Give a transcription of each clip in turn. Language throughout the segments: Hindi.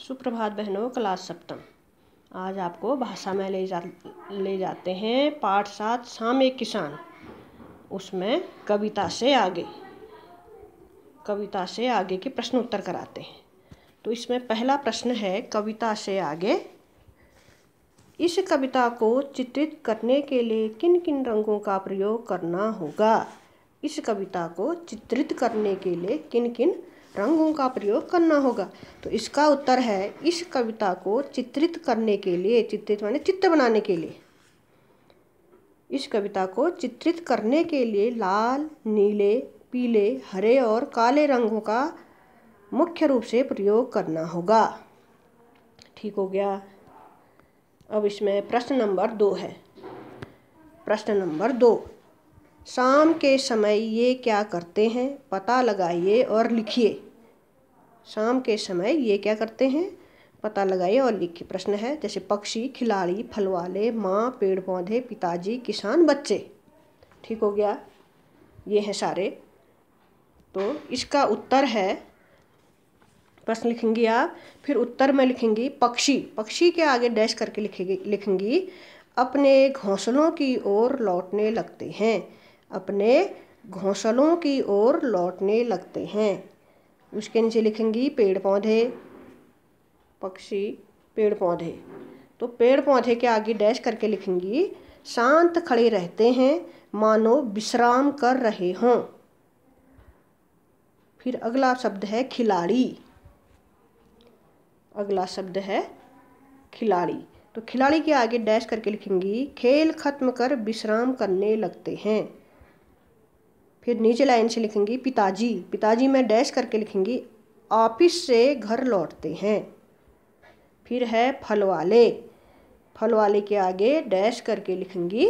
सुप्रभात बहनों, क्लास सप्तम। आज आपको भाषा में ले जाते हैं पाठ 7 शाम एक किसान। उसमें कविता से आगे के प्रश्न उत्तर कराते हैं। तो इसमें पहला प्रश्न है कविता से आगे। इस कविता को चित्रित करने के लिए किन किन रंगों का प्रयोग करना होगा? इस कविता को चित्रित करने के लिए किन किन रंगों का प्रयोग करना होगा? तो इसका उत्तर है, इस कविता को चित्रित करने के लिए, चित्रित माने चित्र बनाने के लिए, इस कविता को चित्रित करने के लिए लाल, नीले, पीले, हरे और काले रंगों का मुख्य रूप से प्रयोग करना होगा। ठीक हो गया। अब इसमें प्रश्न नंबर 2 है। प्रश्न नंबर 2, शाम के समय ये क्या करते हैं? पता लगाइए और लिखिए। शाम के समय ये क्या करते हैं? पता लगाइए और लिखिए। प्रश्न है जैसे पक्षी, खिलाड़ी, फल वाले, माँ, पेड़ पौधे, पिताजी, किसान, बच्चे। ठीक हो गया। ये हैं सारे। तो इसका उत्तर है, प्रश्न लिखेंगी आप, फिर उत्तर में लिखेंगी पक्षी। पक्षी के आगे डैश करके लिखेंगी अपने घोंसलों की ओर लौटने लगते हैं। अपने घोंसलों की ओर लौटने लगते हैं। उसके नीचे लिखेंगी पेड़ पौधे, पक्षी, पेड़ पौधे। तो पेड़ पौधे के आगे डैश करके लिखेंगी शांत खड़े रहते हैं मानो विश्राम कर रहे हों। फिर अगला शब्द है खिलाड़ी। अगला शब्द है खिलाड़ी। तो खिलाड़ी के आगे डैश करके लिखेंगी खेल खत्म कर विश्राम करने लगते हैं। फिर नीचे लाइन से लिखेंगी पिताजी। पिताजी में डैश करके लिखेंगी ऑफिस से घर लौटते हैं। फिर है फल वाले। फल वाले के आगे डैश करके लिखेंगी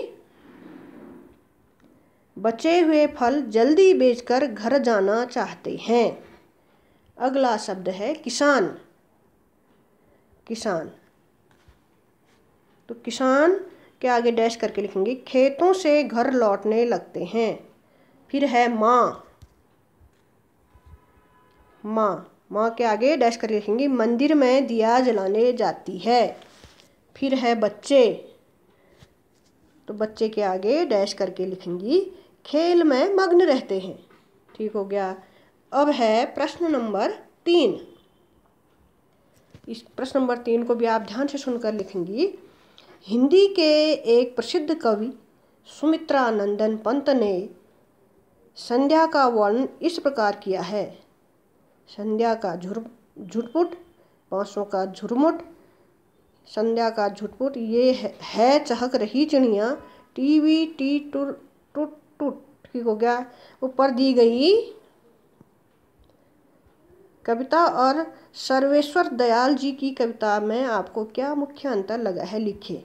बचे हुए फल जल्दी बेचकर घर जाना चाहते हैं। अगला शब्द है किसान। किसान। तो किसान के आगे डैश करके लिखेंगे खेतों से घर लौटने लगते हैं। फिर है माँ। माँ के आगे डैश करके लिखेंगे मंदिर में दिया जलाने जाती है। फिर है बच्चे। तो बच्चे के आगे डैश करके लिखेंगी खेल में मग्न रहते हैं। ठीक हो गया। अब है प्रश्न नंबर 3। इस प्रश्न नंबर 3 को भी आप ध्यान से सुनकर लिखेंगी। हिंदी के एक प्रसिद्ध कवि सुमित्रानंदन पंत ने संध्या का वर्णन इस प्रकार किया है। संध्या का झुटपुट, बांसों का झुरमुट। संध्या का झुटपुट ये है चहक रही चिड़िया, टीवी टी टुट टुट टुट। ठीक हो गया। ऊपर दी गई कविता और सर्वेश्वर दयाल जी की कविता में आपको क्या मुख्य अंतर लगा है, लिखिए।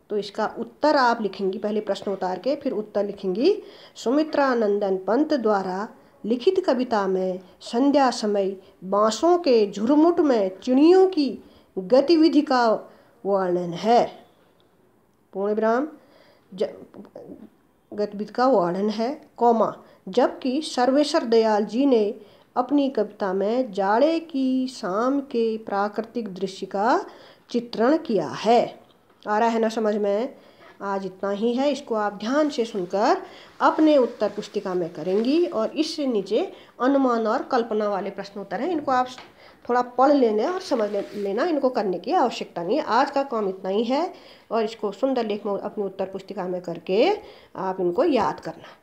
तो इसका उत्तर आप लिखेंगी, पहले प्रश्न उतार के फिर उत्तर लिखेंगी। सुमित्रानंदन पंत द्वारा लिखित कविता में संध्या समय बांसों के झुरमुट में चिड़ियों की गतिविधि का वर्णन है। पूर्ण विराम। गतिविधि का वर्णन है, कौमा। जबकि सर्वेश्वर दयाल जी ने अपनी कविता में जाड़े की शाम के प्राकृतिक दृश्य का चित्रण किया है। आ रहा है ना समझ में? आज इतना ही है। इसको आप ध्यान से सुनकर अपने उत्तर पुस्तिका में करेंगी। और इससे नीचे अनुमान और कल्पना वाले प्रश्न उत्तर हैं, इनको आप थोड़ा पढ़ लेना और समझ लेना। इनको करने की आवश्यकता नहीं है। आज का काम इतना ही है और इसको सुंदर लेख में अपनी उत्तर पुस्तिका में करके आप इनको याद करना।